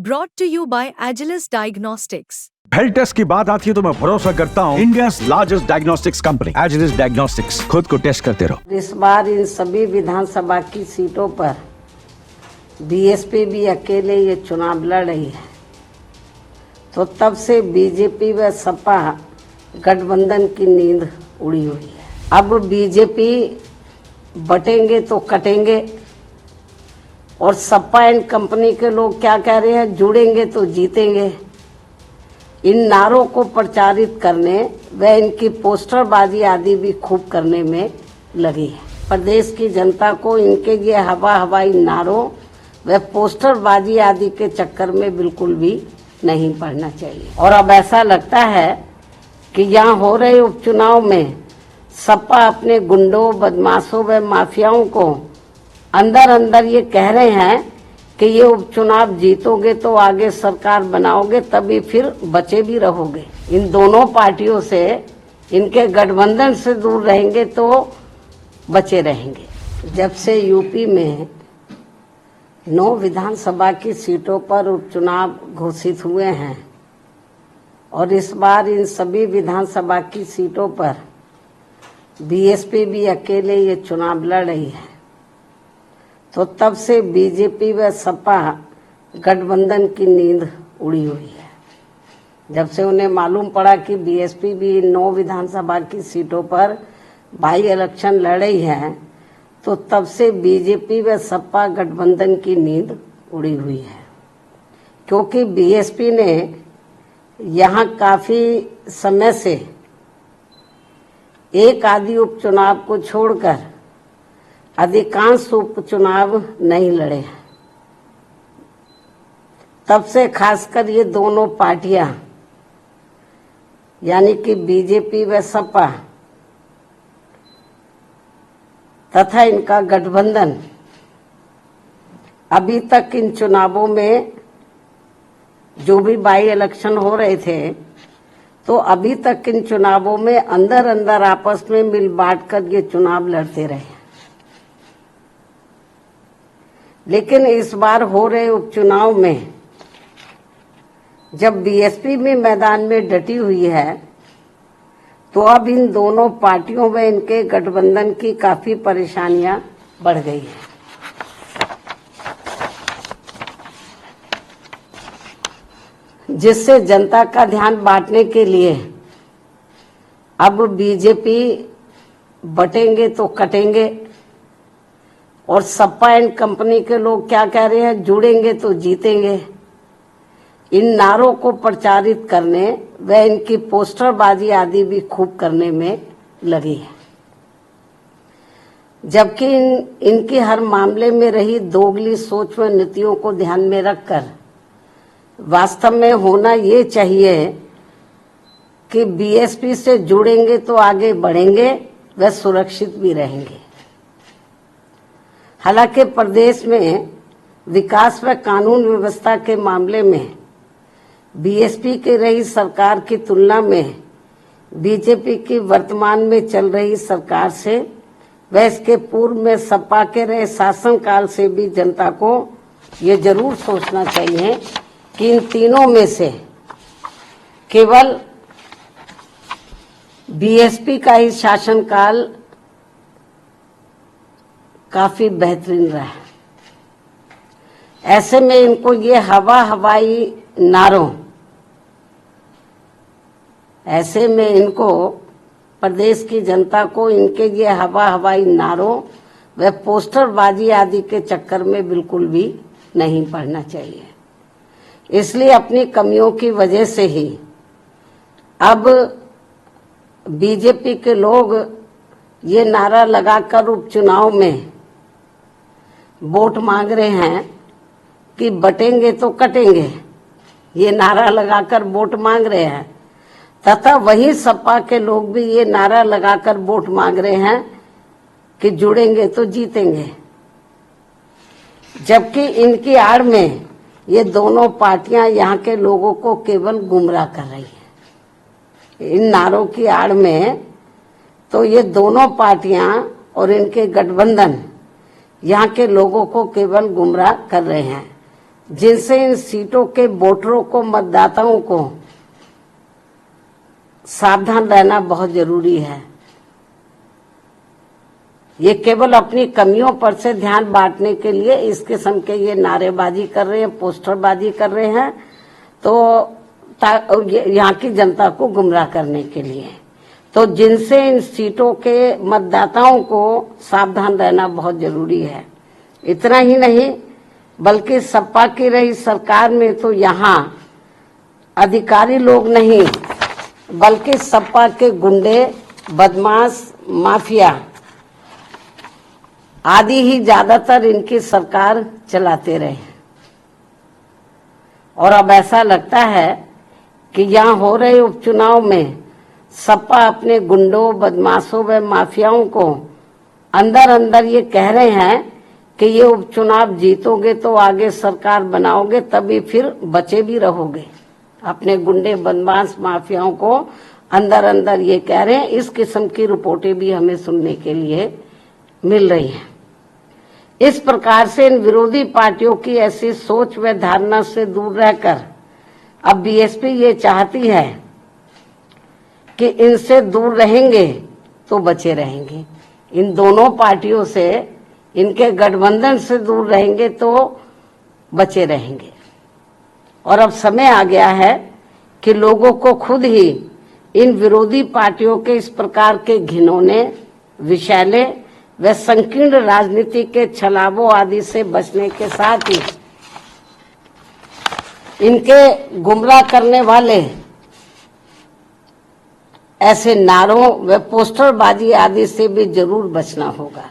Brought to you by Agilus Diagnostics. Health test की बात आती है तो मैं भरोसा करता हूँ India's largest diagnostics company Agilus Diagnostics. खुद को टेस्ट करते रहो। इस बार इन सभी विधानसभा की सीटों पर बीएसपी भी अकेले ये चुनाव लड़ रही है, तो तब से बीजेपी व सपा गठबंधन की नींद उड़ी हुई है। अब बीजेपी बटेंगे तो कटेंगे और सपा एंड कंपनी के लोग क्या कह रहे हैं, जुड़ेंगे तो जीतेंगे। इन नारों को प्रचारित करने व इनकी पोस्टरबाजी आदि भी खूब करने में लगी है। प्रदेश की जनता को इनके ये हवाई नारों व पोस्टरबाजी आदि के चक्कर में बिल्कुल भी नहीं पड़ना चाहिए। और अब ऐसा लगता है कि यहाँ हो रहे उपचुनाव में सपा अपने गुंडों, बदमाशों व माफियाओं को अंदर अंदर ये कह रहे हैं कि ये उपचुनाव जीतोगे तो आगे सरकार बनाओगे, तभी फिर बचे भी रहोगे। इन दोनों पार्टियों से, इनके गठबंधन से दूर रहेंगे तो बचे रहेंगे। जब से यूपी में 9 विधानसभा की सीटों पर उपचुनाव घोषित हुए हैं और इस बार इन सभी विधानसभा की सीटों पर बीएसपी भी अकेले ये चुनाव लड़ रही है, तो तब से बीजेपी व सपा गठबंधन की नींद उड़ी हुई है। जब से उन्हें मालूम पड़ा कि बीएसपी भी 9 विधानसभा की सीटों पर बाई इलेक्शन लड़ रही है, तो तब से बीजेपी व सपा गठबंधन की नींद उड़ी हुई है। क्योंकि बीएसपी ने यहाँ काफी समय से एक आदि उपचुनाव को छोड़कर अधिकांश उपचुनाव नहीं लड़े हैं। तब से खासकर ये दोनों पार्टियां यानी कि बीजेपी व सपा तथा इनका गठबंधन अभी तक इन चुनावों में जो भी बाई इलेक्शन हो रहे थे, तो अभी तक इन चुनावों में अंदर अंदर आपस में मिल बांट कर ये चुनाव लड़ते रहे। लेकिन इस बार हो रहे उपचुनाव में जब बीएसपी भी मैदान में डटी हुई है, तो अब इन दोनों पार्टियों में इनके गठबंधन की काफी परेशानियां बढ़ गई हैं। जिससे जनता का ध्यान बांटने के लिए अब बीजेपी बटेंगे तो कटेंगे और सपा एंड कंपनी के लोग क्या कह रहे हैं, जुड़ेंगे तो जीतेंगे। इन नारों को प्रचारित करने व इनकी पोस्टरबाजी आदि भी खूब करने में लगी है। जबकि इनकी हर मामले में रही दोगली सोच व नीतियों को ध्यान में रखकर वास्तव में होना ये चाहिए कि बीएसपी से जुड़ेंगे तो आगे बढ़ेंगे व सुरक्षित भी रहेंगे। हालांकि प्रदेश में विकास व कानून व्यवस्था के मामले में बीएसपी की रही सरकार की तुलना में बीजेपी की वर्तमान में चल रही सरकार से व इसके पूर्व में सपा के रहे शासनकाल से भी जनता को ये जरूर सोचना चाहिए कि इन तीनों में से केवल बीएसपी का ही शासनकाल काफी बेहतरीन रहा है। ऐसे में इनको ये हवाई नारों, ऐसे में इनको प्रदेश की जनता को इनके ये हवाई नारों व पोस्टरबाजी आदि के चक्कर में बिल्कुल भी नहीं पड़ना चाहिए। इसलिए अपनी कमियों की वजह से ही अब बीजेपी के लोग ये नारा लगाकर उपचुनाव में वोट मांग रहे हैं कि बटेंगे तो कटेंगे, ये नारा लगाकर वोट मांग रहे हैं। तथा वही सपा के लोग भी ये नारा लगाकर वोट मांग रहे हैं कि जुड़ेंगे तो जीतेंगे। जबकि इनकी आड़ में ये दोनों पार्टियां यहाँ के लोगों को केवल गुमराह कर रही हैं। इन नारों की आड़ में तो ये दोनों पार्टियां और इनके गठबंधन यहाँ के लोगों को केवल गुमराह कर रहे हैं। जिनसे इन सीटों के वोटरों को, मतदाताओं को सावधान रहना बहुत जरूरी है। ये केवल अपनी कमियों पर से ध्यान बांटने के लिए इस किस्म के ये नारेबाजी कर रहे हैं, पोस्टरबाजी कर रहे हैं, तो यहाँ की जनता को गुमराह करने के लिए। तो जिनसे इन सीटों के मतदाताओं को सावधान रहना बहुत जरूरी है। इतना ही नहीं, बल्कि सपा की रही सरकार में तो यहाँ अधिकारी लोग नहीं, बल्कि सपा के गुंडे, बदमाश, माफिया आदि ही ज्यादातर इनकी सरकार चलाते रहे। और अब ऐसा लगता है कि यहाँ हो रहे उपचुनाव में सपा अपने गुंडों, बदमाशों व माफियाओं को अंदर अंदर ये कह रहे हैं कि ये उपचुनाव जीतोगे तो आगे सरकार बनाओगे, तभी फिर बचे भी रहोगे। अपने गुंडे, बदमाश, माफियाओं को अंदर अंदर ये कह रहे हैं। इस किस्म की रिपोर्टें भी हमें सुनने के लिए मिल रही हैं। इस प्रकार से इन विरोधी पार्टियों की ऐसी सोच व धारणा से दूर रहकर अब बीएसपी ये चाहती है कि इनसे दूर रहेंगे तो बचे रहेंगे। इन दोनों पार्टियों से, इनके गठबंधन से दूर रहेंगे तो बचे रहेंगे। और अब समय आ गया है कि लोगों को खुद ही इन विरोधी पार्टियों के इस प्रकार के घिनौने, विषैले व संकीर्ण राजनीति के छलावों आदि से बचने के साथ ही इनके गुमराह करने वाले ऐसे नारों व पोस्टरबाजी आदि से भी जरूर बचना होगा।